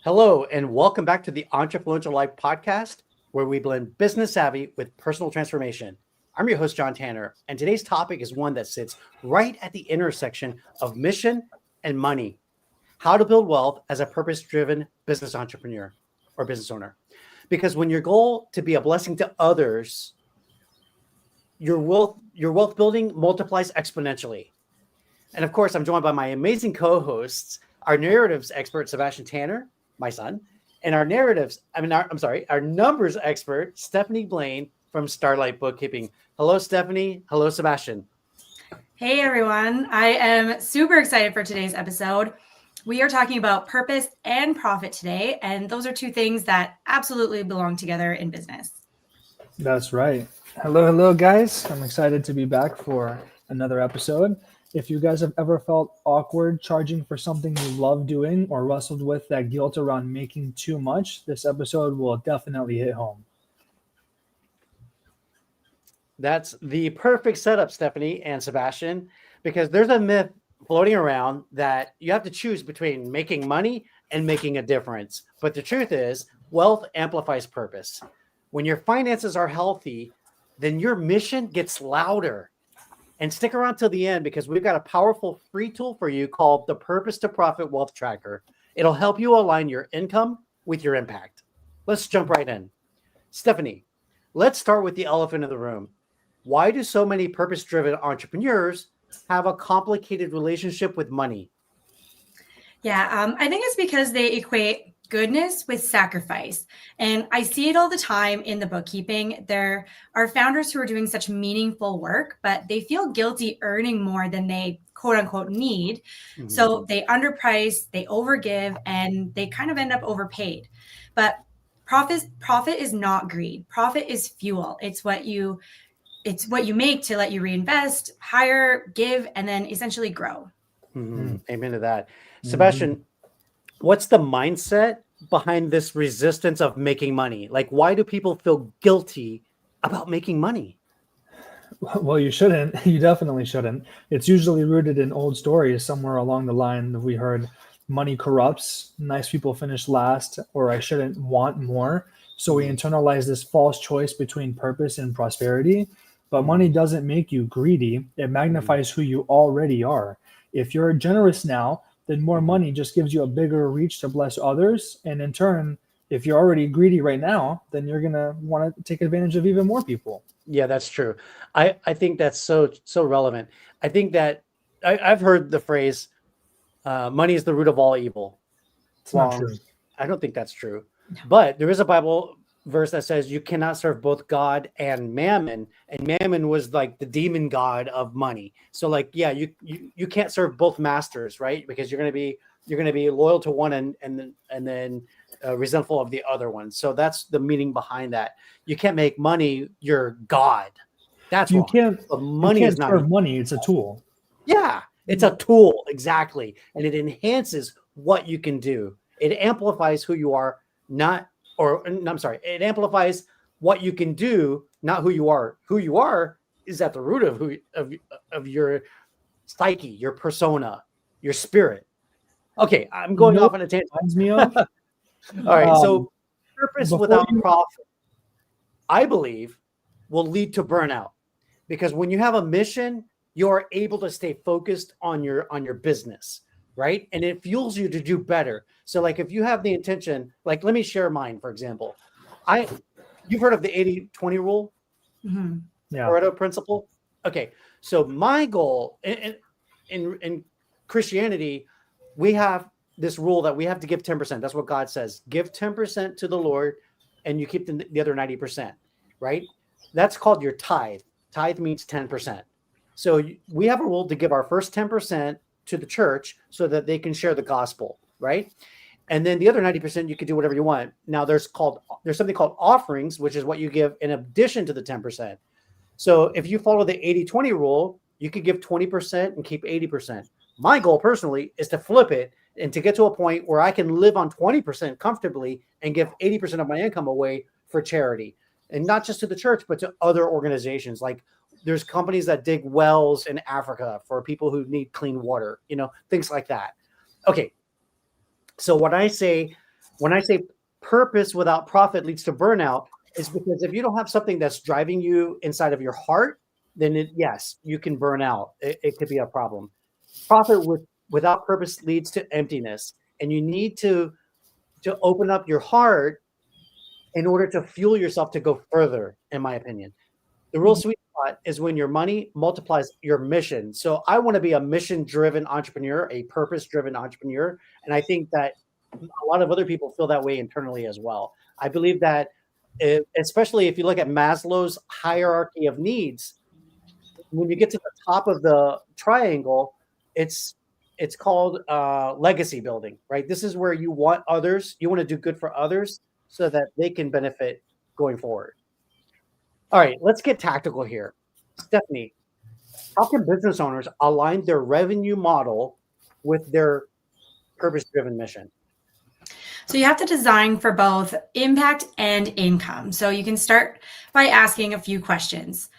Hello, and welcome back to the Entrefluential Life Podcast, where we blend business savvy with personal transformation. I'm your host, John Tanner, and today's topic is one that sits right at the intersection of mission and money. How to build wealth as a purpose-driven business entrepreneur or business owner. Because when your goal to be a blessing to others, your wealth building multiplies exponentially. And of course, I'm joined by my amazing co-hosts, our narratives expert, Sebastian Tanner, my son, and our numbers expert, Stephanie Blain from Starlight Bookkeeping. Hello, Stephanie. Hello, Sebastian. Hey, everyone. I am super excited for today's episode. We are talking about purpose and profit today, and those are two things that absolutely belong together in business. That's right. Hello, guys. I'm excited to be back for another episode. If you guys have ever felt awkward charging for something you love doing or wrestled with that guilt around making too much, this episode will definitely hit home. That's the perfect setup, Stephanie and Sebastian, because there's a myth floating around that you have to choose between making money and making a difference. But the truth is, wealth amplifies purpose. When your finances are healthy, then your mission gets louder. And stick around till the end because we've got a powerful free tool for you called the Purpose to Profit Wealth Tracker. It'll help you align your income with your impact. Let's jump right in. Stephanie, let's start with the elephant in the room. Why do so many purpose-driven entrepreneurs have a complicated relationship with money? Yeah, I think it's because they equate goodness with sacrifice. And I see it all the time in the bookkeeping. There are founders who are doing such meaningful work, but they feel guilty earning more than they quote unquote need. Mm-hmm. So they underprice, they overgive, and they kind of end up overpaid. But profit is not greed. Profit is fuel. It's what you make to let you reinvest, hire, give, and then essentially grow. Mm-hmm. Amen to that. Sebastian, what's the mindset behind this resistance of making money? Like, why do people feel guilty about making money? Well, you shouldn't. You definitely shouldn't. It's usually rooted in old stories somewhere along the line that we heard money corrupts, nice people finish last, or I shouldn't want more. So we internalize this false choice between purpose and prosperity. But money doesn't make you greedy. It magnifies who you already are. If you're generous now, then more money just gives you a bigger reach to bless others. And in turn, if you're already greedy right now, then you're going to want to take advantage of even more people. Yeah, that's true. I think that's so relevant. I think that I've heard the phrase, money is the root of all evil. It's not true. I don't think that's true. No. But there is a Bible verse that says you cannot serve both God and mammon, and mammon was like the demon god of money. So like, yeah, you can't serve both masters, right? Because you're going to be loyal to one and then resentful of the other one. So that's the meaning behind that. You can't make money your god. That's you wrong. can't. But money you can't is not serve money. It's a tool. Yeah, it's a tool, exactly, and it enhances what you can do. It amplifies who you are, it amplifies what you can do, not who you are. Who you are is at the root of your psyche, your persona, your spirit. Okay, I'm going off on a tangent. Reminds me of. All right, so purpose without profit, I believe, will lead to burnout, because when you have a mission, you are able to stay focused on your business, right? And it fuels you to do better. So like if you have the intention, like let me share mine, for example. You've heard of the 80-20 rule? Mm-hmm. Yeah. Pareto principle? Okay. So my goal in Christianity, we have this rule that we have to give 10%. That's what God says. Give 10% to the Lord and you keep the other 90%, right? That's called your tithe. Tithe means 10%. So we have a rule to give our first 10% to the church so that they can share the gospel, right? And then the other 90%, you could do whatever you want. Now there's something called offerings, which is what you give in addition to the 10%. So if you follow the 80-20 rule, you could give 20% and keep 80%. My goal personally is to flip it and to get to a point where I can live on 20% comfortably and give 80% of my income away for charity. And not just to the church, but to other organizations. Like there's companies that dig wells in Africa for people who need clean water, things like that. Okay. So when I say purpose without profit leads to burnout, is because if you don't have something that's driving you inside of your heart, then yes, you can burn out. It could be a problem. Profit without purpose leads to emptiness, and you need to open up your heart in order to fuel yourself to go further, in my opinion. The real sweet spot is when your money multiplies your mission. So I want to be a mission-driven entrepreneur, a purpose-driven entrepreneur. And I think that a lot of other people feel that way internally as well. I believe that, especially if you look at Maslow's hierarchy of needs, when you get to the top of the triangle, it's called legacy building, right? This is where you want to do good for others so that they can benefit going forward. All right, let's get tactical here. Stephanie, how can business owners align their revenue model with their purpose-driven mission? So you have to design for both impact and income. So you can start by asking a few questions.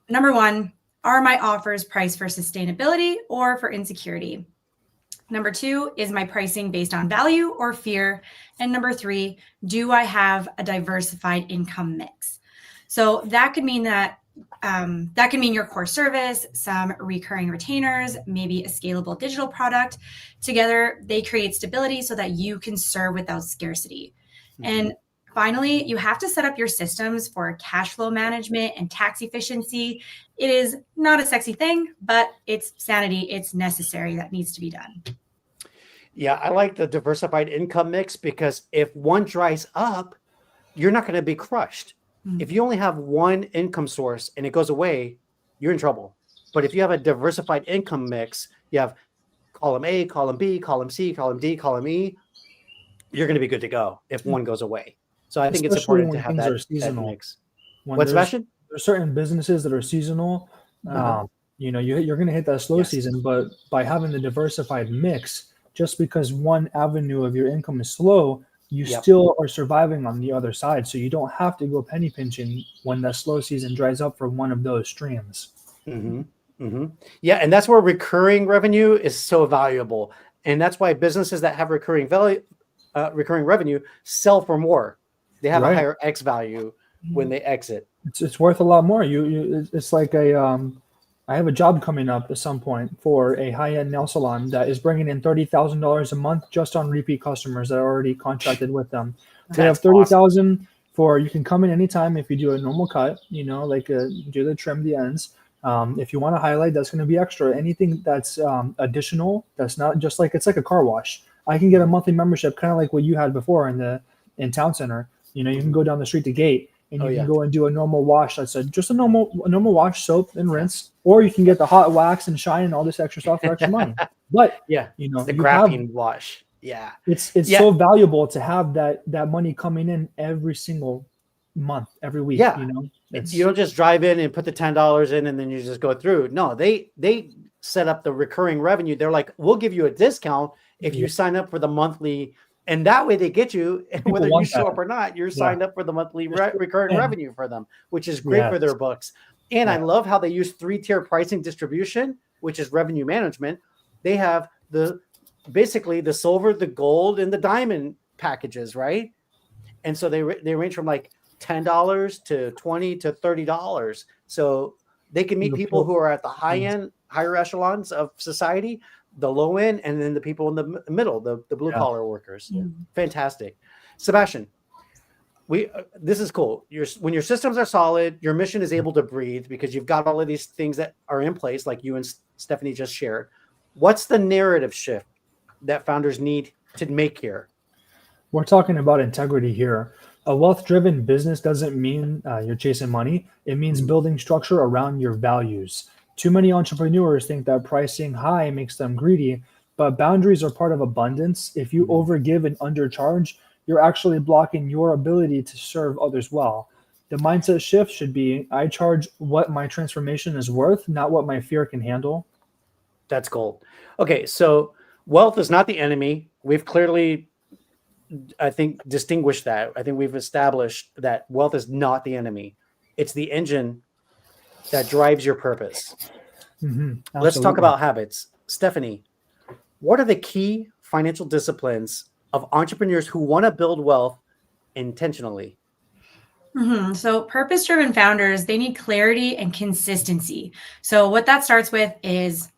Number one, are my offers priced for sustainability or for insecurity? Number two, is my pricing based on value or fear? And number three, do I have a diversified income mix? So that could mean your core service, some recurring retainers, maybe a scalable digital product. Together, they create stability so that you can serve without scarcity. Mm-hmm. And finally, you have to set up your systems for cash flow management and tax efficiency. It is not a sexy thing, but it's sanity. It's necessary. That needs to be done. Yeah, I like the diversified income mix because if one dries up, you're not going to be crushed. If you only have one income source and it goes away, you're in trouble. But if you have a diversified income mix, you have column A, column B, column C, column D, column E, you're going to be good to go if one goes away. So I think it's important to have that mix. What, Sebastian? There's certain businesses that are seasonal. You're going to hit that slow season, but by having the diversified mix, just because one avenue of your income is slow, you still are surviving on the other side. So you don't have to go penny pinching when the slow season dries up for one of those streams. Mm-hmm. Mm-hmm. Yeah. And that's where recurring revenue is so valuable. And that's why businesses that have recurring revenue sell for more. They have a higher X value when they exit. It's worth a lot more. It's like I have a job coming up at some point for a high-end nail salon that is bringing in $30,000 a month just on repeat customers that are already contracted with them. They have $30,000 for, you can come in anytime if you do a normal cut, do the trim the ends. If you want to highlight, that's going to be extra. Anything that's additional, that's not just like, it's like a car wash. I can get a monthly membership, kind of like what you had before in Town Center. You can go down the street to Gate. And you can go and do a normal wash. That's just a normal wash, soap and rinse, or you can get the hot wax and shine and all this extra stuff for extra money. But the graphene wash. Yeah, it's so valuable to have that money coming in every single month, every week. Yeah, you don't just drive in and put the $10 in and then you just go through. No, they set up the recurring revenue. They're like, we'll give you a discount if you sign up for the monthly. And that way they get you, and whether you show up or not, you're signed up for the monthly recurring revenue for them, which is great for their books. And I love how they use 3-tier pricing distribution, which is revenue management. They have basically the silver, the gold, and the diamond packages, right? And so they range from like $10 to $20 to $30. So they can meet people who are at the higher echelons of society, the low end, and then the people in the middle, the blue collar workers. Fantastic. Sebastian, this is cool. When your systems are solid, your mission is able to breathe because you've got all of these things that are in place, like you and Stephanie just shared. What's the narrative shift that founders need to make here? We're talking about integrity here. A wealth-driven business doesn't mean you're chasing money. It means building structure around your values. Too many entrepreneurs think that pricing high makes them greedy, but boundaries are part of abundance. If you overgive and undercharge, you're actually blocking your ability to serve others well. The mindset shift should be, I charge what my transformation is worth, not what my fear can handle. That's gold. Okay, so wealth is not the enemy. We've clearly, I think, distinguished that. I think we've established that wealth is not the enemy. It's the engine that drives your purpose. Let's talk about habits. Stephanie, what are the key financial disciplines of entrepreneurs who want to build wealth intentionally? So purpose-driven founders, they need clarity and consistency. So what that starts with is,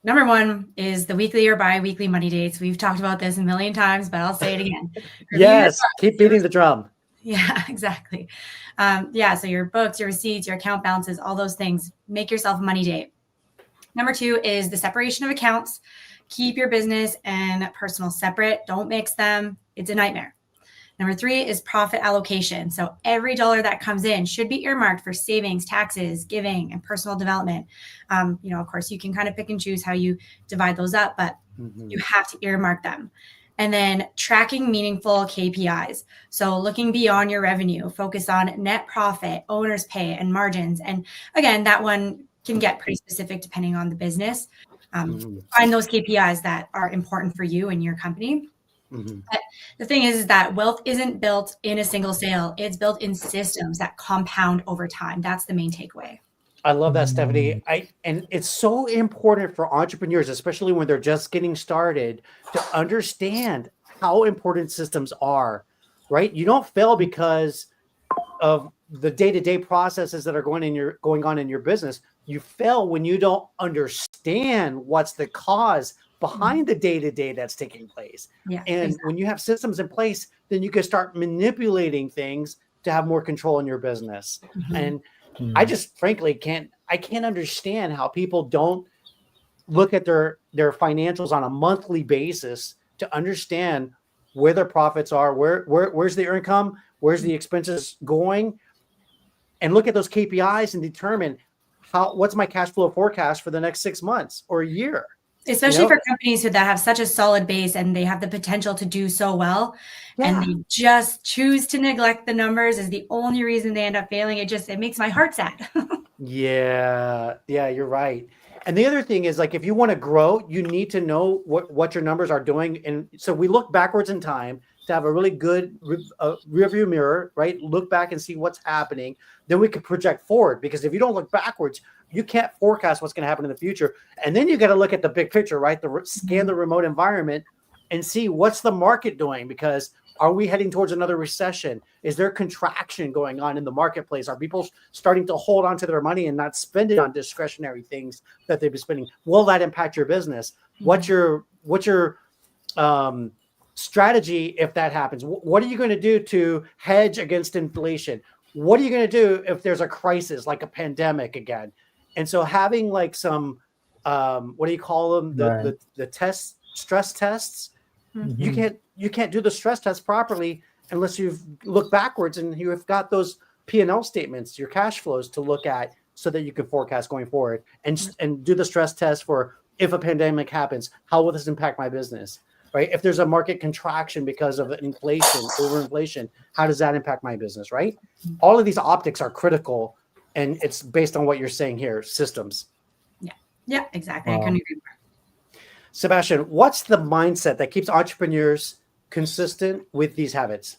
number one is the weekly or bi-weekly money dates. We've talked about this a million times, but I'll say it again. Yes, keep beating the drum. Yeah, exactly. So your books, your receipts, your account balances, all those things, make yourself a money date. Number two is the separation of accounts. Keep your business and personal separate. Don't mix them. It's a nightmare. Number three is profit allocation. So every dollar that comes in should be earmarked for savings, taxes, giving, and personal development. Of course, you can kind of pick and choose how you divide those up, but you have to earmark them. And then tracking meaningful KPIs. So looking beyond your revenue, focus on net profit, owner's pay, and margins. And again, that one can get pretty specific depending on the business. Find those KPIs that are important for you and your company. But the thing is that wealth isn't built in a single sale. It's built in systems that compound over time. That's the main takeaway. I love that, Stephanie. And it's so important for entrepreneurs, especially when they're just getting started, to understand how important systems are, right? You don't fail because of the day-to-day processes that are going on in your business. You fail when you don't understand what's the cause behind the day-to-day that's taking place. Yeah, and exactly. When you have systems in place, then you can start manipulating things to have more control in your business. And I just frankly can't understand how people don't look at their financials on a monthly basis to understand where their profits are, where's the income, where's the expenses going, and look at those KPIs and determine what's my cash flow forecast for the next 6 months or a year. Especially for companies that have such a solid base and they have the potential to do so well, and they just choose to neglect the numbers is the only reason they end up failing. It makes my heart sad. Yeah, you're right. And the other thing is, like, if you want to grow, you need to know what your numbers are doing. And so we look backwards in time to have a really good rearview mirror, right? Look back and see what's happening. Then we can project forward, because if you don't look backwards, you can't forecast what's going to happen in the future. And then you got to look at the big picture, right? Scan the remote environment and see what's the market doing, because are we heading towards another recession? Is there contraction going on in the marketplace? Are people starting to hold on to their money and not spend it on discretionary things that they've been spending? Will that impact your business? What's your strategy if that happens? What are you going to do to hedge against inflation? What are you going to do if there's a crisis like a pandemic again? And so having like some, what do you call them? The tests, stress tests. You can't do the stress test properly unless you've looked backwards and you've got those P&L statements, your cash flows to look at, so that you can forecast going forward and do the stress test for, if a pandemic happens, how will this impact my business, right? If there's a market contraction because of inflation, overinflation, how does that impact my business, right? All of these optics are critical, and it's based on what you're saying here, systems. Yeah, exactly. I couldn't agree more. Sebastian, what's the mindset that keeps entrepreneurs consistent with these habits?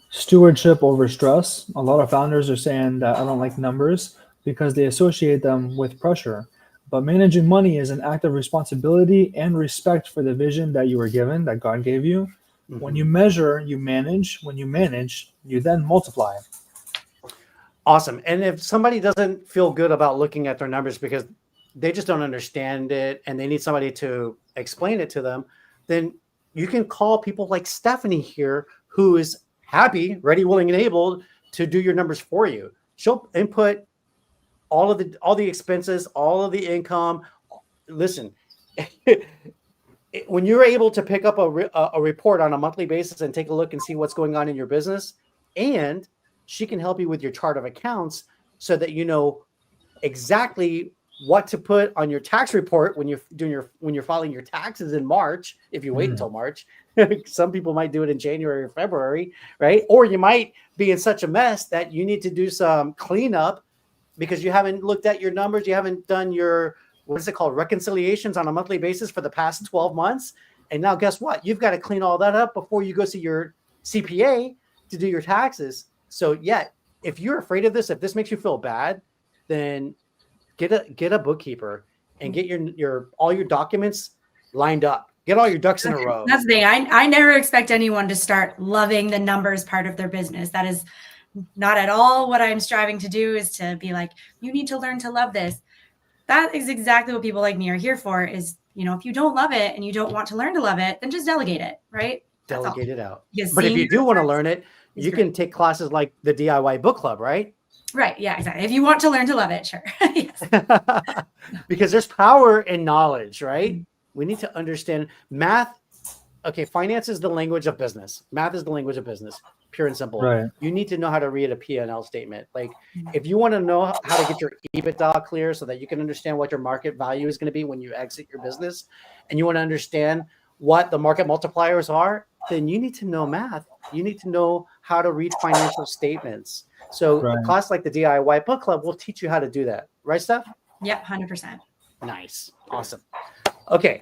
Stewardship over stress. A lot of founders are saying that I don't like numbers because they associate them with pressure. But managing money is an act of responsibility and respect for the vision that you were given, that God gave you. When you measure, you manage. When you manage, you then multiply. Awesome. And if somebody doesn't feel good about looking at their numbers because they just don't understand it and they need somebody to explain it to them, then you can call people like Stephanie here, who is happy, ready, willing, and able to do your numbers for you. She'll input all the expenses, all of the income. Listen, when you're able to pick up a report on a monthly basis and take a look and see what's going on in your business, and she can help you with your chart of accounts so that you know exactly what to put on your tax report when you're filing your taxes in March, if you wait until March. Some people might do it in January or February, right? Or you might be in such a mess that you need to do some cleanup because you haven't looked at your numbers. You haven't done your, what is it called, reconciliations on a monthly basis for the past 12 months. And now guess what? You've got to clean all that up before you go see your CPA to do your taxes. So yeah, if you're afraid of this, if this makes you feel bad, then get a bookkeeper and get your all your documents lined up. Get all your ducks in a row. That's the thing. I never expect anyone to start loving the numbers part of their business. That is not at all what I'm striving to do, is to be like, you need to learn to love this. That is exactly what people like me are here for, is, if you don't love it and you don't want to learn to love it, then just delegate it, right? Delegate it out. But if you do want to learn it, you can take classes like the DIY book club, right? Right. Yeah, exactly. If you want to learn to love it, sure. Yes. Because there's power in knowledge, right? We need to understand math. Okay, finance is the language of business. Math is the language of business, pure and simple. Right. You need to know how to read a P&L statement. Like, if you want to know how to get your EBITDA clear so that you can understand what your market value is going to be when you exit your business, and you want to understand what the market multipliers are, then you need to know math. You need to know how to read financial statements. So a class like the DIY book club will teach you how to do that. Right, Steph? Yep, 100%. Nice. Awesome. Okay.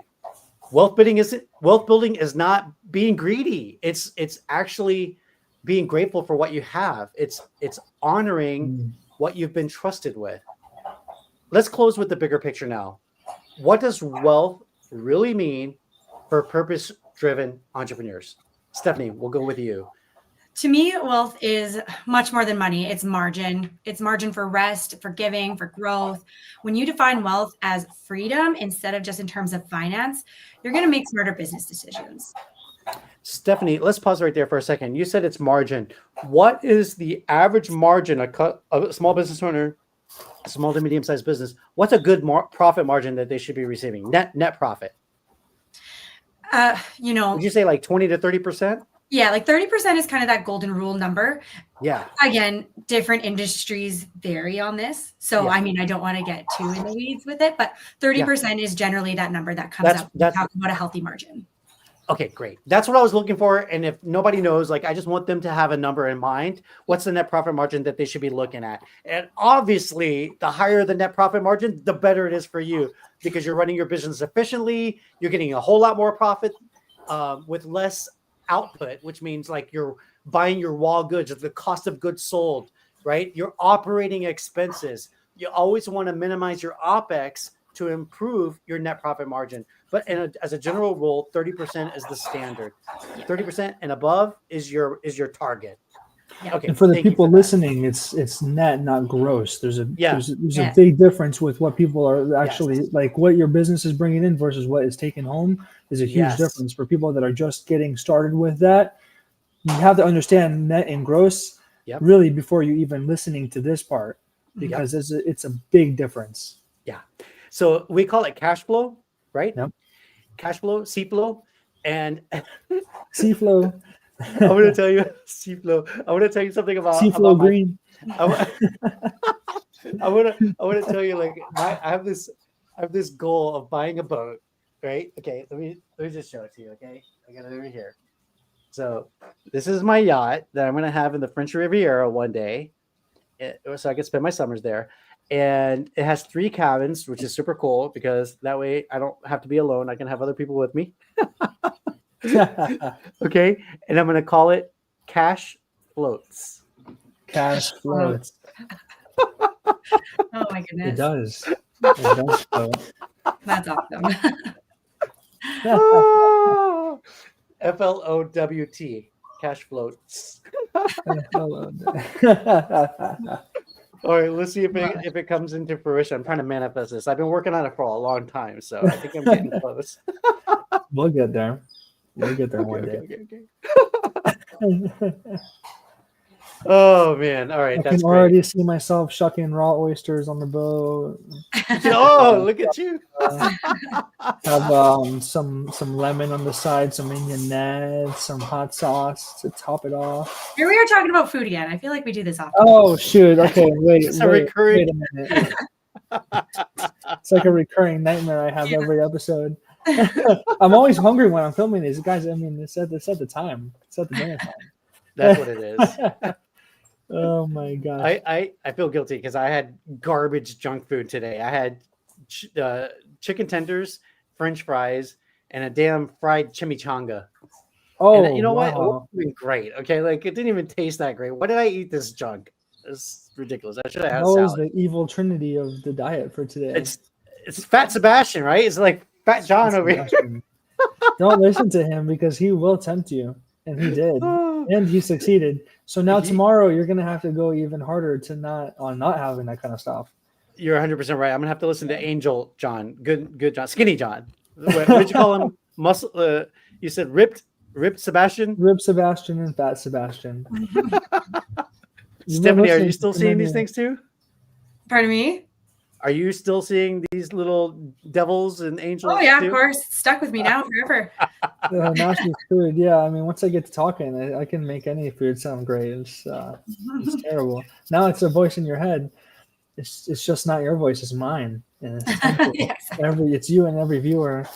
Wealth building is not being greedy. It's actually being grateful for what you have. It's honoring what you've been trusted with. Let's close with the bigger picture now. What does wealth really mean for purpose-driven entrepreneurs? Stephanie, we'll go with you. To me, wealth is much more than money. It's margin. It's margin for rest, for giving, for growth. When you define wealth as freedom instead of just in terms of finance, you're going to make smarter business decisions. Stephanie, let's pause right there for a second. You said it's margin. What is the average margin a small business owner, a small to medium-sized business? What's a good profit margin that they should be receiving? Net profit. Would you say like 20 to 30%? Yeah, like 30% is kind of that golden rule number. Yeah. Again, different industries vary on this. So, I mean, I don't want to get too in the weeds with it, but 30% is generally that number that comes up when we talk about a healthy margin. Okay, great. That's what I was looking for. And if nobody knows, like, I just want them to have a number in mind. What's the net profit margin that they should be looking at? And obviously, the higher the net profit margin, the better it is for you, because you're running your business efficiently. You're getting a whole lot more profit with less output, which means like you're buying your raw goods at the cost of goods sold, right? Your operating expenses. You always want to minimize your OPEX to improve your net profit margin. But as a general rule, 30% is the standard. 30% and above is your target. Okay. And for the people listening, it's net, not gross. There's a big difference with what people are actually like, what your business is bringing in versus what is taken home is a huge difference for people that are just getting started with that. You have to understand net and gross really before you even listening to this part, because it's a big difference. Yeah. So we call it cash flow, right? Yep. Cash flow, C-flow, and C-flow. I'm going to tell you, C-flow. I want to tell you something about C-flow green. I want to tell you, like, I have this goal of buying a boat, right? Okay, let me just show it to you. Okay, I got it over here. So this is my yacht that I'm going to have in the French Riviera one day, so I can spend my summers there. And it has 3 cabins, which is super cool because that way I don't have to be alone. I can have other people with me. Okay, and I'm going to call it Cash Floats. Cash Floats. Oh my goodness. It does. It does float. That's awesome. FLOWT. Cash Floats. All right, let's see if it comes into fruition. I'm trying to manifest this. I've been working on it for a long time, so I think I'm getting close. We'll get there. We'll get there one day. Okay. Oh man! All right, I can already see myself shucking raw oysters on the boat. Oh, look at you! Have some lemon on the side, some mignonette, some hot sauce to top it off. Here we are talking about food again. I feel like we do this often. Oh shoot! Okay, wait. It's a recurring. Wait a minute. It's like a recurring nightmare I have every episode. I'm always hungry when I'm filming these guys. I mean, it's at the time. It's at the dinner time. That's what it is. Oh my gosh. I feel guilty because I had garbage junk food today. I had chicken tenders, French fries, and a damn fried chimichanga. Oh, and you know what? It wow. wasn't even great. Okay, like it didn't even taste that great. Why did I eat this junk? It's ridiculous. I should have had That was salad. the evil trinity of the diet for today. It's Fat Sebastian, right? It's like Fat John over here. Don't listen to him because he will tempt you, and he did, and he succeeded. So now tomorrow you're gonna have to go even harder to not having that kind of stuff. You're 100% right. I'm gonna have to listen to Angel John, good John, Skinny John. What did you call him? Muscle? You said ripped Sebastian. Rip Sebastian and Fat Sebastian. Stephanie, are you still seeing these things too? Pardon me? Are you still seeing these little devils and angels? Oh yeah, too? of course. It's stuck with me now forever. Now she's food. Yeah, I mean, once I get to talking, I can make any food sound great. It's terrible. Now it's a voice in your head. It's just not your voice; it's mine. And it's you and every viewer.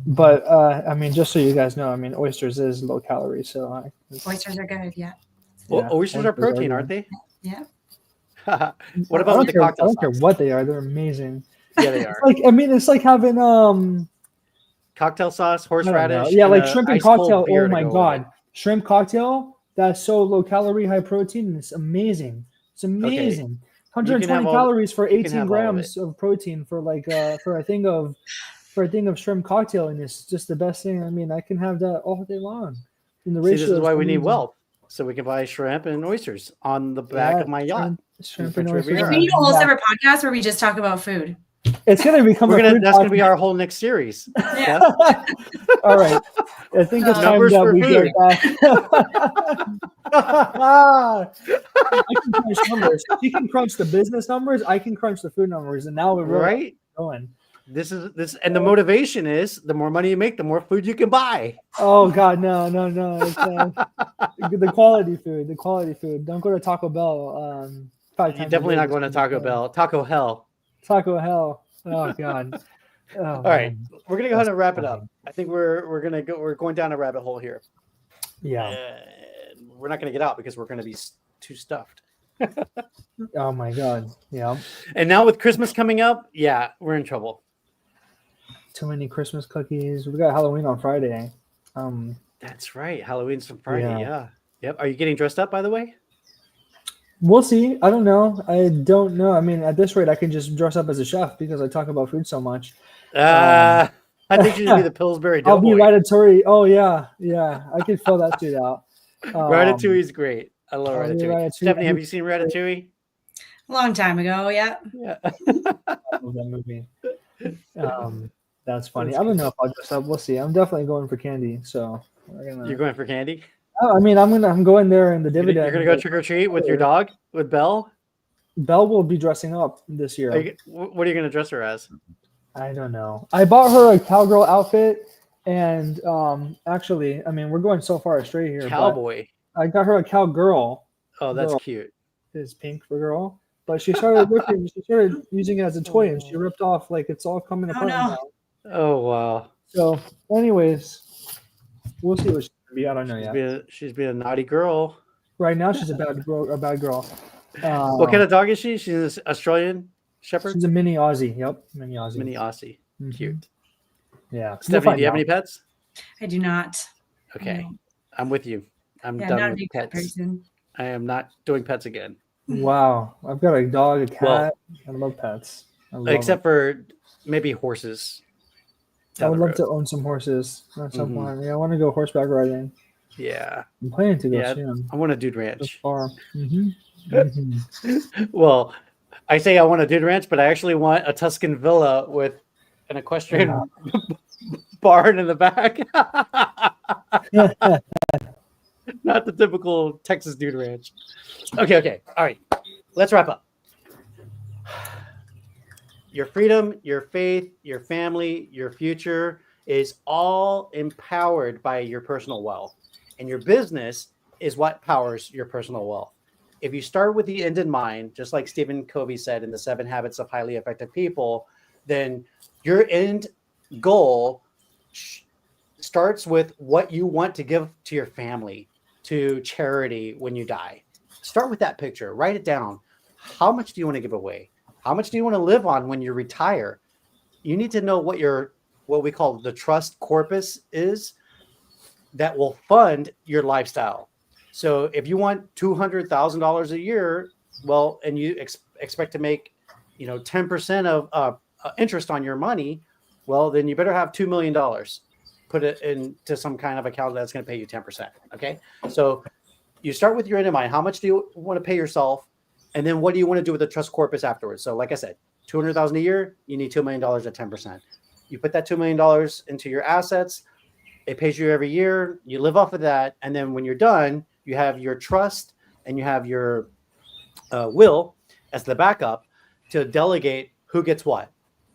But I mean, just so you guys know, I mean, oysters is low calorie, so oysters are good. Yeah. Well, oysters are protein, aren't they? Yeah. What about with the cocktail sauce? I don't care what they are; they're amazing. Yeah, they are. It's like having cocktail sauce, horseradish. Yeah, like shrimp and cocktail. Oh my god, shrimp cocktail. That's so low calorie, high protein. It's amazing. It's amazing. 120 calories for 18 grams of protein for for a thing of shrimp cocktail, and it's just the best thing. I mean, I can have that all day long. And this is why we need wealth, so we can buy shrimp and oysters on the back of my yacht. Shrimp and oysters. We need a whole separate podcast where we just talk about food. It's gonna become that's gonna be our whole next series. Yeah. All right. I think it's time that we get back. I can crunch numbers. She can crunch the business numbers. I can crunch the food numbers, and now we're really going. This, and the motivation is the more money you make, the more food you can buy. Oh God, no! It's, the quality food. Don't go to Taco Bell. You're definitely not going to Taco Bell. Taco Hell. Oh God. All right, we're gonna go ahead and wrap it up. I think we're going down a rabbit hole here. Yeah. We're not gonna get out because we're gonna be too stuffed. Oh my God. Yeah. And now with Christmas coming up, yeah, we're in trouble. Too many Christmas cookies. We got Halloween on Friday. That's right. Halloween's on Friday. Yeah. Yep. Are you getting dressed up, by the way? We'll see. I don't know. I mean, at this rate, I can just dress up as a chef because I talk about food so much. I think you should be the Pillsbury Doughboy. I'll be Ratatouille. Oh yeah. I can fill that shit out. Ratatouille's great. I love Ratatouille. Stephanie, have you seen Ratatouille? A long time ago, yeah. I love that movie. That's funny. I don't know if I'll dress up. We'll see. I'm definitely going for candy. So you're going for candy? I mean, I'm going there in the dividend. You're gonna go trick or treat with your dog, with Belle. Belle will be dressing up this year. What are you gonna dress her as? I don't know. I bought her a cowgirl outfit, and actually, I mean, we're going so far astray here. Cowboy. I got her a cowgirl. Oh, that's cute. It's pink for girl, but she started using it as a toy, and she ripped off like it's all coming apart now. Oh wow. So, anyways, we'll see what she's gonna be. I don't know yet. She's being a naughty girl. Right now, she's a bad girl. What kind of dog is she? She's an Australian Shepherd. She's a mini Aussie. Yep, mini Aussie. Mm-hmm. Cute. Yeah. Stephanie, do you have any pets? I do not. Okay, no. I'm with you. I'm done not with a big pets. Pet person. I am not doing pets again. Wow, I've got a dog, a cat. I love pets. Except for maybe horses. I would love to own some horses at some point. Yeah, I want to go horseback riding. Yeah. I'm planning to go soon. I want a dude ranch. Far. Well, I say I want a dude ranch, but I actually want a Tuscan villa with an equestrian barn in the back. Not the typical Texas dude ranch. Okay. All right. Let's wrap up. Your freedom, your faith, your family, your future is all empowered by your personal wealth. And your business is what powers your personal wealth. if you start with the end in mind, just like Stephen Covey said in the 7 Habits of Highly Effective People, then your end goal starts with what you want to give to your family, to charity when you die. Start with that picture. Write it down. How much do you want to give away? How much do you want to live on when you retire? You need to know what we call the trust corpus is that will fund your lifestyle. So if you want $200,000 a year, well, and you expect to make, 10% of interest on your money, well, then you better have $2 million. Put it into some kind of account that's going to pay you 10%. Okay. So you start with your end in mind. How much do you want to pay yourself? And then what do you want to do with the trust corpus afterwards? So like I said, $200,000 a year, you need $2 million at 10%. You put that $2 million into your assets. It pays you every year. You live off of that. And then when you're done, you have your trust and you have your will as the backup to delegate who gets what.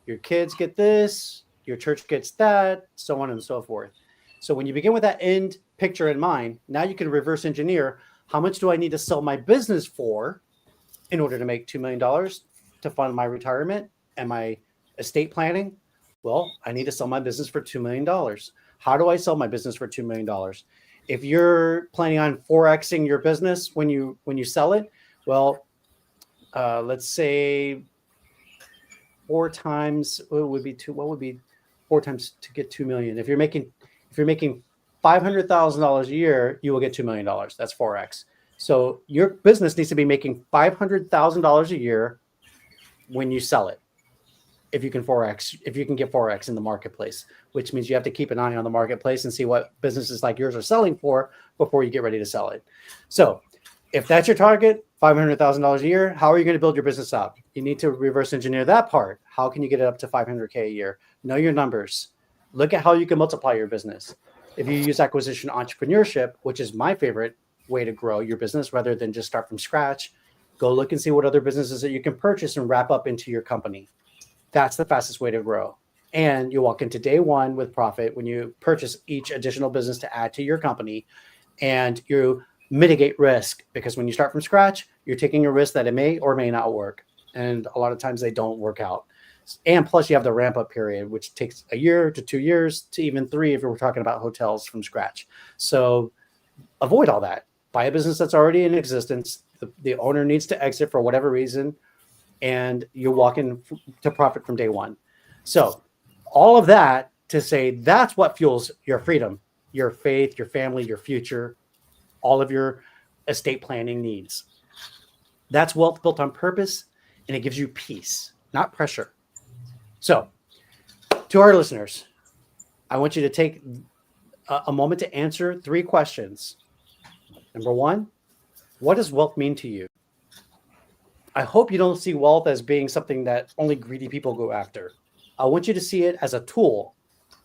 Your kids get this, your church gets that, so on and so forth. So when you begin with that end picture in mind, now you can reverse engineer, how much do I need to sell my business for in order to make $2 million to fund my retirement and my estate planning? Well, I need to sell my business for $2 million. How do I sell my business for $2 million? If you're planning on Forexing your business when you sell it, well, let's say 4 times, what would be 4 times to get 2 million? If you're making $500,000 a year, you will get $2 million. That's Forex. So your business needs to be making $500,000 a year when you sell it. If you can get Forex in the marketplace, which means you have to keep an eye on the marketplace and see what businesses like yours are selling for before you get ready to sell it. So if that's your target, $500,000 a year, how are you going to build your business up? You need to reverse engineer that part. How can you get it up to $500K a year? Know your numbers. Look at how you can multiply your business. If you use acquisition entrepreneurship, which is my favorite way to grow your business rather than just start from scratch, go look and see what other businesses that you can purchase and wrap up into your company. That's the fastest way to grow. And you walk into day one with profit when you purchase each additional business to add to your company, and you mitigate risk, because when you start from scratch, you're taking a risk that it may or may not work. And a lot of times they don't work out. And plus you have the ramp up period, which takes a year to 2 years to even 3 if we're talking about hotels from scratch. So avoid all that. Buy a business that's already in existence. The owner needs to exit for whatever reason, and you walk in to profit from day one. So all of that to say, that's what fuels your freedom, your faith, your family, your future, all of your estate planning needs. That's wealth built on purpose, and it gives you peace, not pressure. So to our listeners, I want you to take a moment to answer 3 questions. Number 1, what does wealth mean to you? I hope you don't see wealth as being something that only greedy people go after. I want you to see it as a tool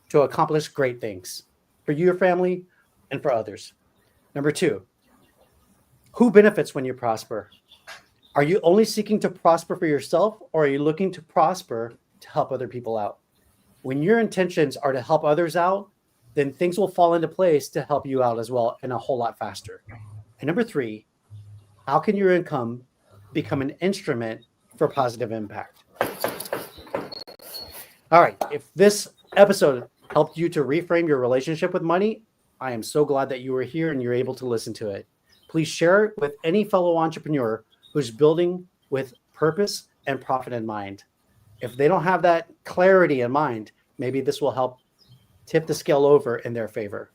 to accomplish great things for you, your family, and for others. Number 2, who benefits when you prosper? Are you only seeking to prosper for yourself, or are you looking to prosper to help other people out? When your intentions are to help others out, then things will fall into place to help you out as well, and a whole lot faster. And number 3, how can your income become an instrument for positive impact? All right. If this episode helped you to reframe your relationship with money, I am so glad that you were here and you're able to listen to it. Please share it with any fellow entrepreneur who's building with purpose and profit in mind. If they don't have that clarity in mind, maybe this will help tip the scale over in their favor.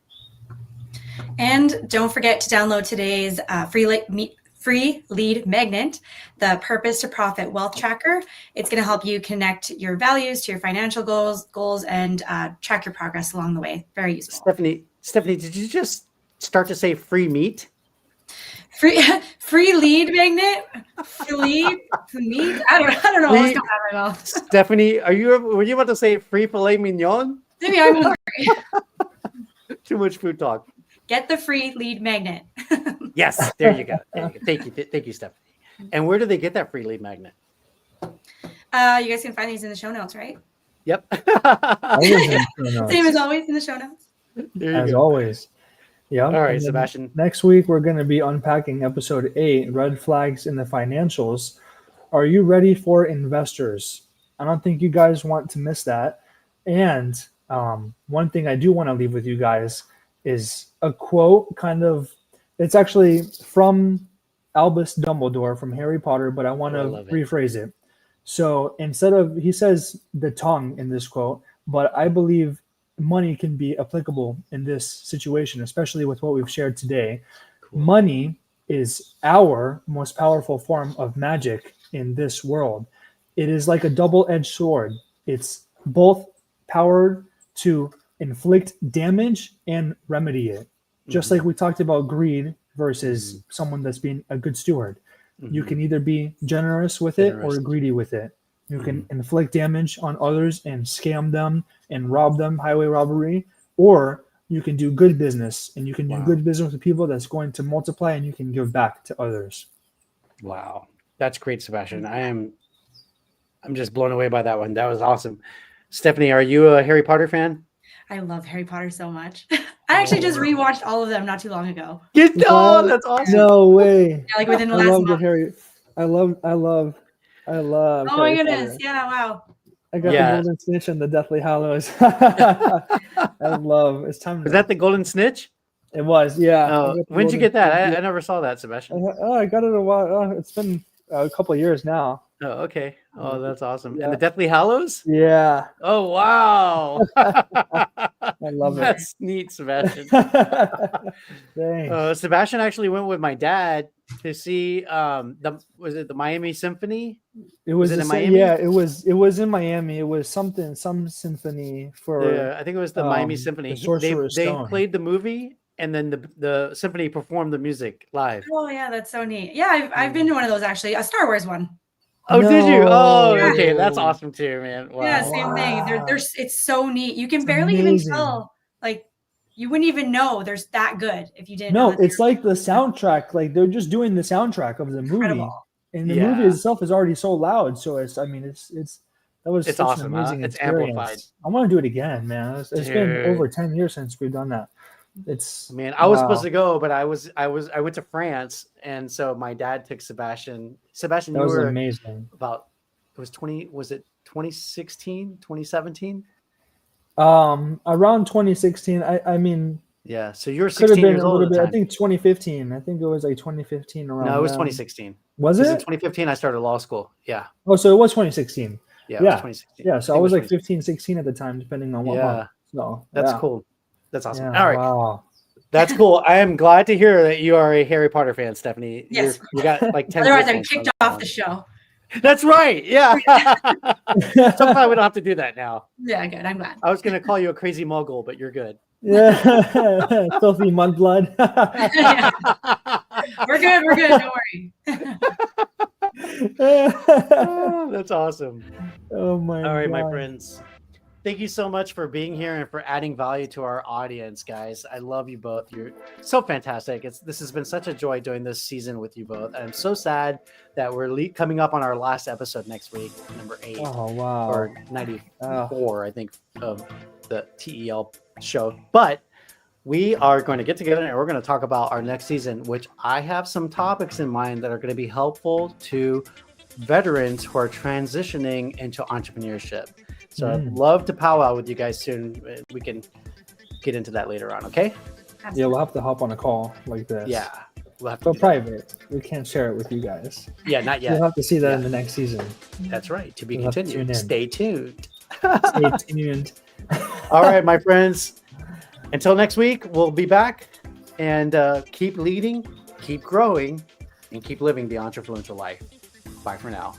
And don't forget to download today's free lead magnet, the Purpose to Profit Wealth Tracker. It's going to help you connect your values to your financial goals and track your progress along the way. Very useful. Stephanie, did you just start to say free meat? Free lead magnet? Meat? I don't know what's going on in my mouth. Stephanie, were you about to say free filet mignon? Maybe I'm hungry. Too much food talk. Get the free lead magnet. Yes, there you go. Thank you, Stephanie. And where do they get that free lead magnet? You guys can find these in the show notes, right? Yep. Always in the show notes. Same as always in the show notes. As always. Yeah. All right, Sebastian. Next week, we're going to be unpacking episode 8, Red Flags in the Financials. Are you ready for investors? I don't think you guys want to miss that. And one thing I do want to leave with you guys is a quote, it's actually from Albus Dumbledore from Harry Potter, but I want to rephrase it. So he says the tongue in this quote, but I believe money can be applicable in this situation, especially with what we've shared today. Cool. Money is our most powerful form of magic in this world. It is like a double-edged sword. It's both powered to inflict damage and remedy it. Just like we talked about greed versus someone that's being a good steward. You can either be generous with it or greedy with it. You can inflict damage on others and scam them and rob them, highway robbery, or you can do good business, and you can do good business with people that's going to multiply, and you can give back to others. Wow. That's great, Sebastian. I'm just blown away by that one. That was awesome. Stephanie, are you a Harry Potter fan? I love Harry Potter so much. I actually just rewatched all of them not too long ago. Oh, that's awesome. No way. Yeah, like within the last month. I love. Oh my goodness. Yeah, wow. I got the Golden Snitch and the Deathly Hallows. I love. It's time. Was that the Golden Snitch? It was, yeah. Oh, when did you get that? I never saw that, Sebastian. I got it a while. It's been a couple of years now. Oh, okay. Oh, that's awesome. Yeah. And the Deathly Hallows? Yeah. Oh, wow. I love it. That's neat, Sebastian. Sebastian actually went with my dad to see was it the Miami Symphony? It was in Miami? Yeah, it was in Miami. It was some symphony for I think it was the Miami Symphony. They played the movie, and then the symphony performed the music live. Oh yeah, that's so neat. Yeah, I've been to one of those actually, a Star Wars one. Oh, no. Did you? Oh, okay. That's awesome too, man. Wow. Yeah, same thing. It's so neat. You can barely even tell. Like, you wouldn't even know there's that good if you didn't. No, it's like the soundtrack. Like they're just doing the soundtrack of the movie, and the movie itself is already so loud. So it's such awesome. An amazing it's experience. Amplified. I want to do it again, man. It's been over 10 years since we've done that. I was supposed to go, but I went to France, and so my dad took Sebastian. Sebastian, that was amazing. Was it 2016, 2017? Around 2016. I mean, yeah. So you're 16 years old at the time. I think 2015. I think it was like 2015 around. No, it was 2016. Was it? In 2015, I started law school. Yeah. Oh, so it was 2016. Yeah, it was 2016. Yeah, so I was like 15, 16 at the time, depending on what month. So that's cool. That's awesome. Yeah, all right. Wow. That's cool. I am glad to hear that you are a Harry Potter fan, Stephanie. Yes. You got like 10. Otherwise, I'd be kicked off the show. That's right. Yeah. Somehow we don't have to do that now. Yeah, good. I'm glad. I was going to call you a crazy muggle, but you're good. Yeah. Filthy mudblood. Yeah. We're good. We're good. Don't worry. That's awesome. Oh my God. All right, my friends. Thank you so much for being here and for adding value to our audience, guys. I love you both. You're so fantastic. This has been such a joy doing this season with you both. I'm so sad that we're coming up on our last episode next week, number 8. Oh, wow. Or 94, I think, of the TEL show. But we are going to get together and we're going to talk about our next season, which I have some topics in mind that are going to be helpful to veterans who are transitioning into entrepreneurship. So I'd love to powwow with you guys soon. We can get into that later on, okay? Yeah, we'll have to hop on a call like this. Yeah. We'll have to private. We can't share it with you guys. Yeah, not yet. You'll have to see that in the next season. That's right. To be continued. Stay tuned. Stay tuned. All right, my friends. Until next week, we'll be back and keep leading, keep growing, and keep living the Entrefluential life. Bye for now.